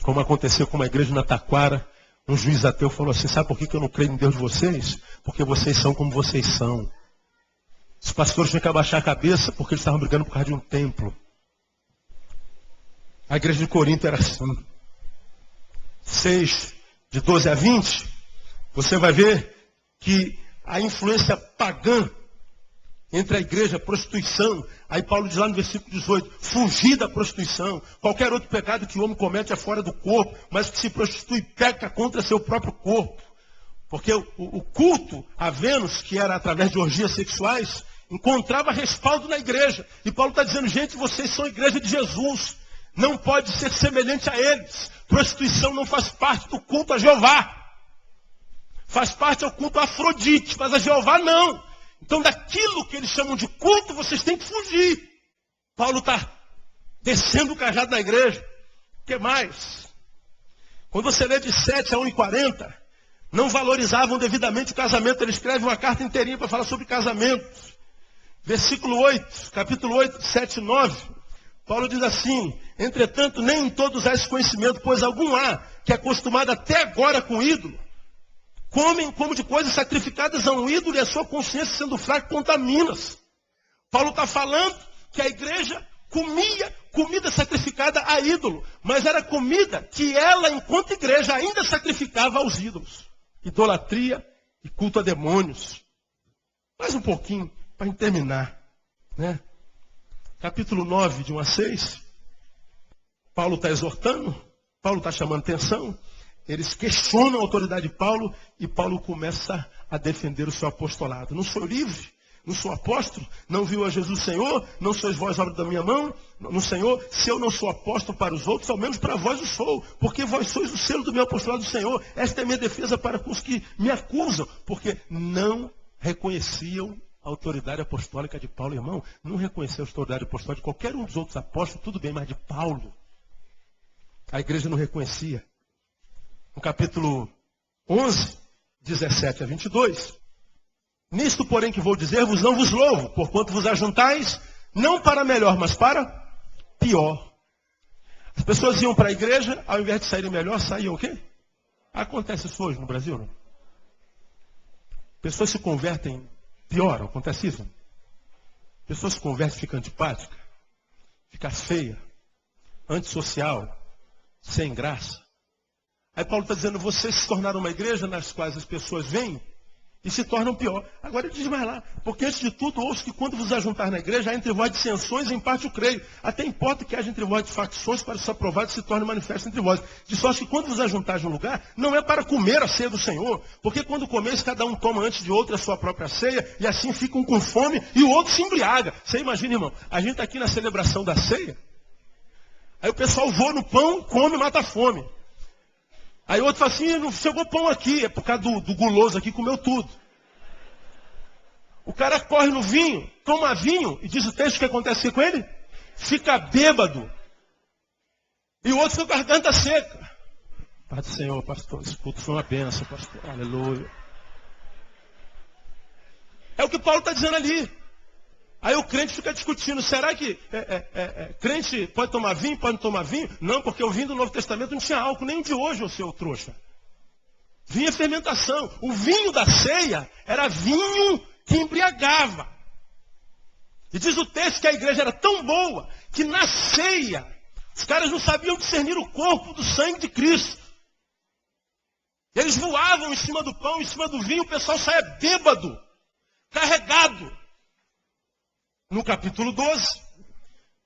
Como aconteceu com uma igreja na Taquara, um juiz ateu falou assim, sabe por que eu não creio em Deus de vocês? Porque vocês são como vocês são. Os pastores tinham que abaixar a cabeça porque eles estavam brigando por causa de um templo. A igreja de Corinto era assim. 6, de 12 a 20, você vai ver que a influência pagã entre a igreja e a prostituição. Aí Paulo diz lá no versículo 18, fugir da prostituição. Qualquer outro pecado que o homem comete é fora do corpo, mas que se prostitui peca contra seu próprio corpo. Porque o culto a Vênus, que era através de orgias sexuais, encontrava respaldo na igreja. E Paulo está dizendo, gente, vocês são a igreja de Jesus. Não pode ser semelhante a eles. Prostituição não faz parte do culto a Jeová. Faz parte ao culto a Afrodite, mas a Jeová não. Então daquilo que eles chamam de culto, vocês têm que fugir. Paulo está descendo o cajado na igreja. O que mais? Quando você lê de 7 a 1:40, não valorizavam devidamente o casamento. Ele escreve uma carta inteirinha para falar sobre casamento. Versículo 8, capítulo 8, 7 e 9. Paulo diz assim, entretanto, nem em todos há esse conhecimento, pois algum há que é acostumado até agora com o ídolo. Comem como de coisas sacrificadas a um ídolo e a sua consciência sendo fraca contamina-se. Paulo está falando que a igreja comia comida sacrificada a ídolo, mas era comida que ela, enquanto igreja, ainda sacrificava aos ídolos. Idolatria e culto a demônios. Mais um pouquinho, para terminar. Né? Capítulo 9, de 1 a 6. Paulo está exortando, Paulo está chamando atenção. Eles questionam a autoridade de Paulo e Paulo começa a defender o seu apostolado. Não sou livre, não sou apóstolo, não viu a Jesus Senhor, não sois vós obra da minha mão, no Senhor. Se eu não sou apóstolo para os outros, ao menos para vós o sou, porque vós sois o selo do meu apostolado do Senhor. Esta é a minha defesa para com os que me acusam, porque não reconheciam a autoridade apostólica de Paulo, irmão. Não reconheceu a autoridade apostólica de qualquer um dos outros apóstolos, tudo bem, mas de Paulo. A igreja não reconhecia. No capítulo 11, 17 a 22. Nisto, porém, que vou dizer-vos, não vos louvo, porquanto vos ajuntais, não para melhor, mas para pior. As pessoas iam para a igreja, ao invés de saírem melhor, saíam o quê? Acontece isso hoje no Brasil, não? Pessoas se convertem pior, acontece isso? Pessoas se convertem, fica antipática, fica feia, antissocial, sem graça. Aí Paulo está dizendo, vocês se tornaram uma igreja nas quais as pessoas vêm e se tornam pior. Agora ele diz mais lá, porque antes de tudo, ouço que quando vos ajuntar na igreja, há entre vós dissensões, em parte eu creio. Até importa que haja entre vós facções para se aprovar e se torne manifesto entre vós. De sorte que quando vos ajuntar de um lugar, não é para comer a ceia do Senhor. Porque quando comeis, cada um toma antes de outro a sua própria ceia, e assim ficam com fome, e o outro se embriaga. Você imagina, irmão, a gente está aqui na celebração da ceia, aí o pessoal voa no pão, come e mata a fome. Aí o outro fala assim, não chegou pão aqui, é por causa do guloso aqui, comeu tudo. O cara corre no vinho, toma vinho, e diz o texto que acontece com ele? Fica bêbado. E o outro fica com a garganta seca. Pai do Senhor, pastor, esse culto foi uma benção, pastor, aleluia. É o que Paulo está dizendo ali. Aí o crente fica discutindo, será que crente pode tomar vinho, pode não tomar vinho? Não, porque o vinho do Novo Testamento não tinha álcool, nem o de hoje, ô seu trouxa. Vinho é fermentação. O vinho da ceia era vinho que embriagava. E diz o texto que a igreja era tão boa, que na ceia, os caras não sabiam discernir o corpo do sangue de Cristo. Eles voavam em cima do pão, em cima do vinho, o pessoal saía bêbado. carregado. No capítulo 12,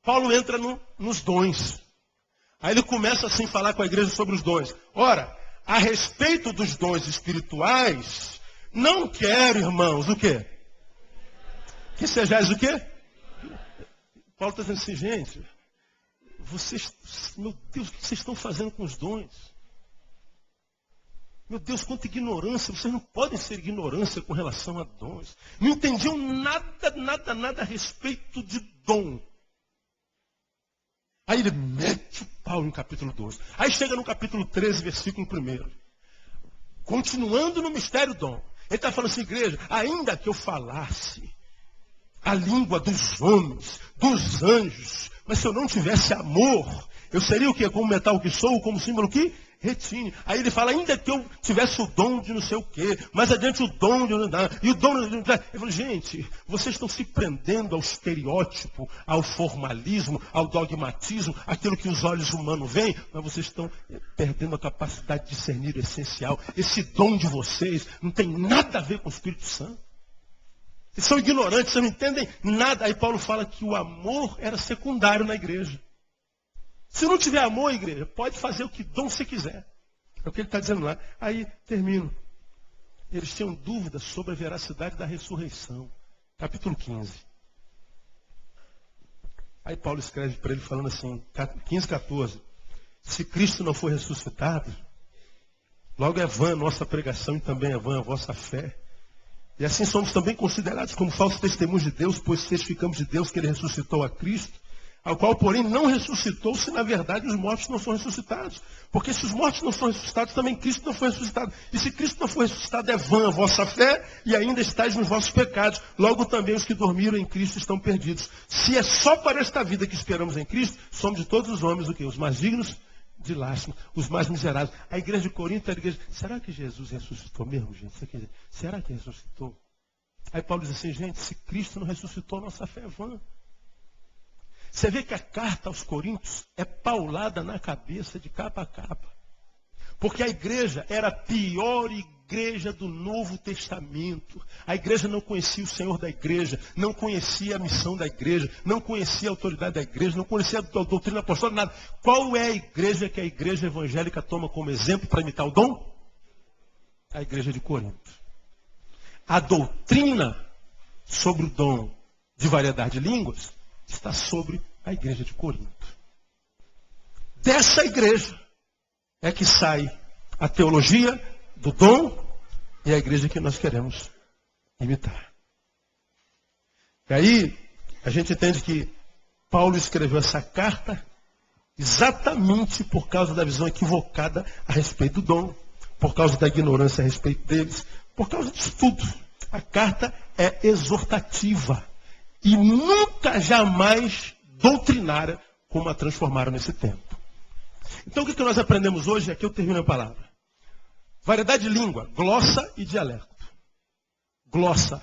Paulo entra nos dons. Aí ele começa assim a falar com a igreja sobre os dons. Ora, a respeito dos dons espirituais, não quero, irmãos, o quê? Que sejais o quê? Paulo está dizendo assim, gente, vocês, meu Deus, o que vocês estão fazendo com os dons? Meu Deus, quanta ignorância, vocês não podem ser ignorância com relação a dons. Não entendiam nada a respeito de dom. Aí ele mete o pau no capítulo 12. Aí chega no capítulo 13, versículo 1. Continuando no mistério dom. Ele está falando assim, igreja, ainda que eu falasse a língua dos homens, dos anjos, mas se eu não tivesse amor, eu seria o quê? Como metal que sou, como símbolo que retine. Aí ele fala, ainda que eu tivesse o dom de não sei o quê, mas adiante o dom de... E o dom de... Eu falo, gente, vocês estão se prendendo ao estereótipo, ao formalismo, ao dogmatismo, aquilo que os olhos humanos veem, mas vocês estão perdendo a capacidade de discernir o essencial. Esse dom de vocês não tem nada a ver com o Espírito Santo. Vocês são ignorantes, vocês não entendem nada. Aí Paulo fala que o amor era secundário na igreja. Se não tiver amor, igreja, pode fazer o que dom você quiser. É o que ele está dizendo lá. Aí, termino. Eles tinham dúvidas sobre a veracidade da ressurreição. Capítulo 15. Aí Paulo escreve para ele falando assim, 15, 14. Se Cristo não for ressuscitado, logo é vã a nossa pregação e também é vã a vossa fé. E assim somos também considerados como falsos testemunhos de Deus, pois testificamos de Deus que ele ressuscitou a Cristo, ao qual, porém, não ressuscitou, se na verdade os mortos não são ressuscitados. Porque se os mortos não são ressuscitados, também Cristo não foi ressuscitado. E se Cristo não foi ressuscitado, é vã a vossa fé, e ainda estáis nos vossos pecados. Logo também os que dormiram em Cristo estão perdidos. Se é só para esta vida que esperamos em Cristo, somos de todos os homens o quê? Os mais dignos de lástima, os mais miseráveis. A igreja de Corinto, a igreja, será que Jesus ressuscitou mesmo, gente? Será que ressuscitou? Aí Paulo diz assim, gente, se Cristo não ressuscitou, nossa fé é vã. Você vê que a carta aos Coríntios é paulada na cabeça de capa a capa. Porque a igreja era a pior igreja do Novo Testamento. A igreja não conhecia o Senhor da igreja, não conhecia a missão da igreja, não conhecia a autoridade da igreja, não conhecia a doutrina apostólica, nada. Qual é a igreja que a igreja evangélica toma como exemplo para imitar o dom? A igreja de Corinto. A doutrina sobre o dom de variedade de línguas está sobre a igreja de Corinto. Dessa igreja é que sai a teologia do dom e a igreja que nós queremos imitar. E aí a gente entende que Paulo escreveu essa carta exatamente por causa da visão equivocada a respeito do dom, por causa da ignorância a respeito deles, por causa disso tudo. A carta é exortativa e nunca, jamais doutrinária, como a transformaram nesse tempo. Então o que nós aprendemos hoje? Aqui eu termino a palavra. Variedade de língua, glossa e dialeto. Glossa,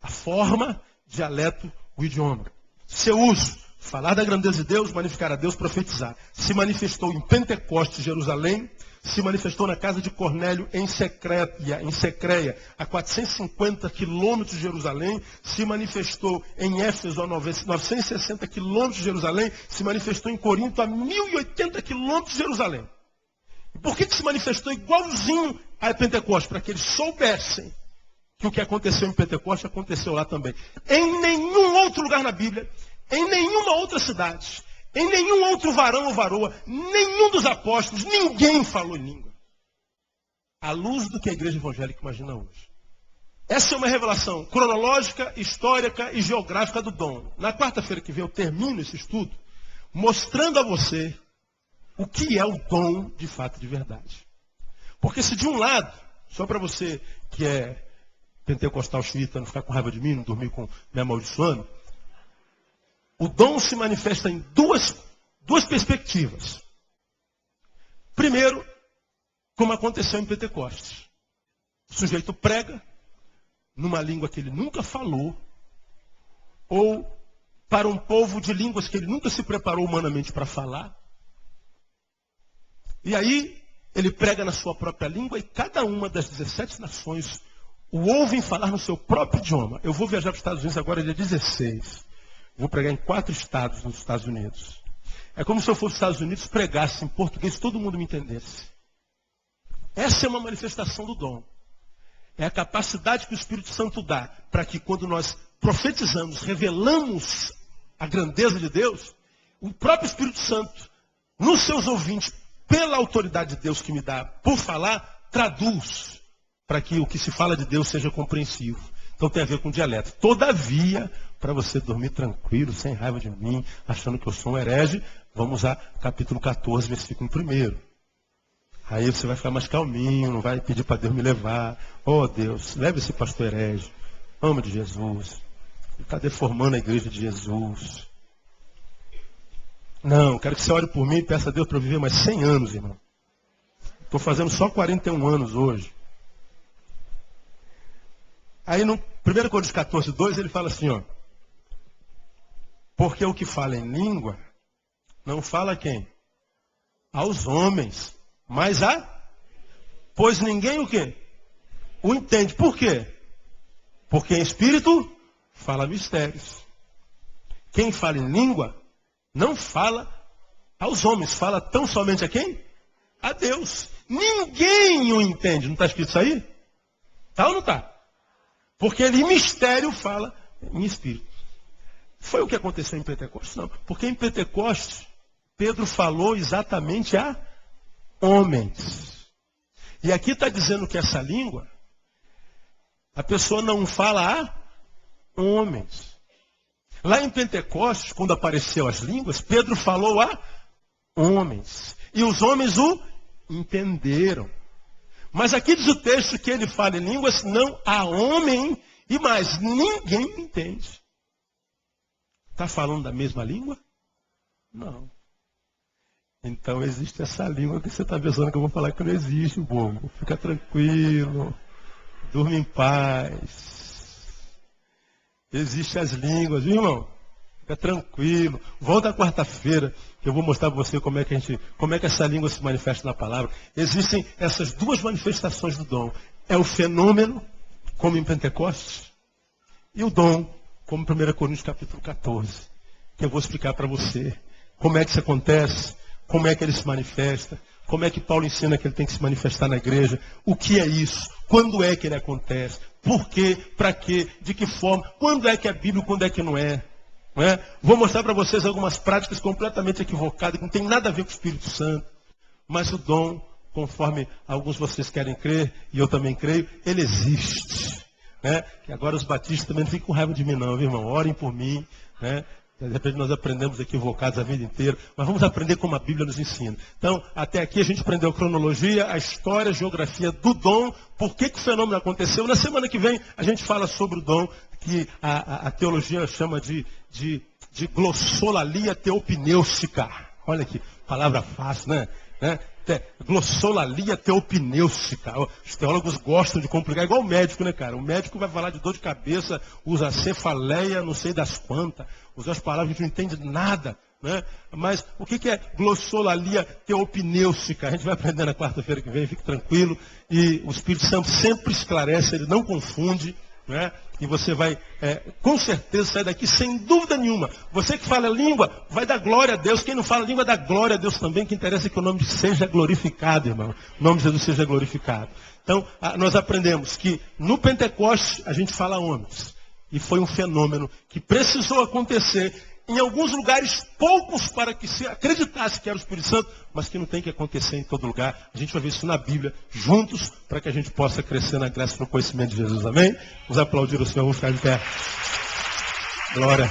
a forma, dialeto, o idioma. Seu uso, falar da grandeza de Deus, magnificar a Deus, profetizar. Se manifestou em Pentecostes, Jerusalém, se manifestou na casa de Cornélio em Secreia, a 450 quilômetros de Jerusalém, se manifestou em Éfeso, a 960 quilômetros de Jerusalém, se manifestou em Corinto, a 1080 quilômetros de Jerusalém. E por que se manifestou igualzinho a Pentecostes? Para que eles soubessem que o que aconteceu em Pentecostes aconteceu lá também. Em nenhum outro lugar na Bíblia, em nenhuma outra cidade, em nenhum outro varão ou varoa, nenhum dos apóstolos, ninguém falou em língua. À luz do que a igreja evangélica imagina hoje. Essa é uma revelação cronológica, histórica e geográfica do dom. Na quarta-feira que vem eu termino esse estudo mostrando a você o que é o dom de fato de verdade. Porque se de um lado, só para você que é pentecostal xiita, não ficar com raiva de mim, não dormir me amaldiçoando, o dom se manifesta em duas perspectivas. Primeiro, como aconteceu em Pentecostes. O sujeito prega numa língua que ele nunca falou, ou para um povo de línguas que ele nunca se preparou humanamente para falar. E aí, ele prega na sua própria língua e cada uma das 17 nações o ouvem falar no seu próprio idioma. Eu vou viajar para os Estados Unidos agora, dia 16. Vou pregar em 4 estados nos Estados Unidos. É como se eu fosse nos Estados Unidos, pregasse em português, todo mundo me entendesse. Essa é uma manifestação do dom. É a capacidade que o Espírito Santo dá para que quando nós profetizamos, revelamos a grandeza de Deus, o próprio Espírito Santo, nos seus ouvintes, pela autoridade de Deus que me dá por falar, traduz para que o que se fala de Deus seja compreensivo. Então tem a ver com dialeto. Todavia, para você dormir tranquilo, sem raiva de mim, achando que eu sou um herege, vamos a capítulo 14, versículo 1. Aí você vai ficar mais calminho, não vai pedir para Deus me levar. Oh Deus, leve esse pastor herege. Ama de Jesus. Ele está deformando a igreja de Jesus. Não, quero que você ore por mim e peça a Deus para eu viver mais 100 anos, irmão. Estou fazendo só 41 anos hoje. Aí no 1 Coríntios 14, 2, ele fala assim, ó. Porque o que fala em língua, não fala a quem? Aos homens. Mas pois ninguém o quê? O entende. Por quê? Porque em espírito fala mistérios. Quem fala em língua não fala aos homens. Fala tão somente a quem? A Deus. Ninguém o entende. Não está escrito isso aí? Está ou não está? Porque ele em mistério fala em espírito. Foi o que aconteceu em Pentecostes? Não. Porque em Pentecostes, Pedro falou exatamente a homens. E aqui está dizendo que essa língua, a pessoa não fala a homens. Lá em Pentecostes, quando apareceu as línguas, Pedro falou a homens. E os homens o entenderam. Mas aqui diz o texto que ele fala em línguas não a homem e mais ninguém entende. Está falando da mesma língua? Não. Então existe essa língua que você está pensando que eu vou falar que não existe, bobo. Fica tranquilo. Durma em paz. Existem as línguas, viu, irmão? Fica tranquilo. Volta quarta-feira, que eu vou mostrar para você como é que essa língua se manifesta na palavra. Existem essas duas manifestações do dom. É o fenômeno, como em Pentecostes, e o dom, como em 1 Coríntios capítulo 14. Que eu vou explicar para você como é que isso acontece, como é que ele se manifesta, como é que Paulo ensina que ele tem que se manifestar na igreja, o que é isso, quando é que ele acontece, por quê, para quê, de que forma, quando é que é Bíblia, quando é que não é. Não é? Vou mostrar para vocês algumas práticas completamente equivocadas, que não tem nada a ver com o Espírito Santo. Mas o dom, conforme alguns de vocês querem crer, e eu também creio, ele existe. Né? E agora os batistas também não ficam com raiva de mim não, viu, irmão? Orem por mim. Né? De repente nós aprendemos equivocados a vida inteira, mas vamos aprender como a Bíblia nos ensina. Então, até aqui a gente aprendeu a cronologia, a história, a geografia do dom, por que o fenômeno aconteceu. Na semana que vem a gente fala sobre o dom, que a teologia chama de glossolalia teopnêustica. Olha que palavra fácil, né? Glossolalia teopnêustica. Os teólogos gostam de complicar, igual o médico, né, cara? O médico vai falar de dor de cabeça, usa cefaleia, não sei das quantas, usa as palavras que a gente não entende nada, né? Mas o que é glossolalia teopnêustica? A gente vai aprender na quarta-feira que vem, fique tranquilo. E o Espírito Santo sempre esclarece, ele não confunde. Né? E você vai, com certeza, sair daqui sem dúvida nenhuma. Você que fala língua, vai dar glória a Deus. Quem não fala língua, dá glória a Deus também. O que interessa é que o nome de Jesus seja glorificado, irmão. O nome de Jesus seja glorificado. Então, nós aprendemos que no Pentecostes a gente fala homens. E foi um fenômeno que precisou acontecer em alguns lugares, poucos para que se acreditasse que era o Espírito Santo, mas que não tem que acontecer em todo lugar. A gente vai ver isso na Bíblia, juntos, para que a gente possa crescer na graça e no conhecimento de Jesus. Amém? Vamos aplaudir o Senhor, vamos ficar de pé. Glória.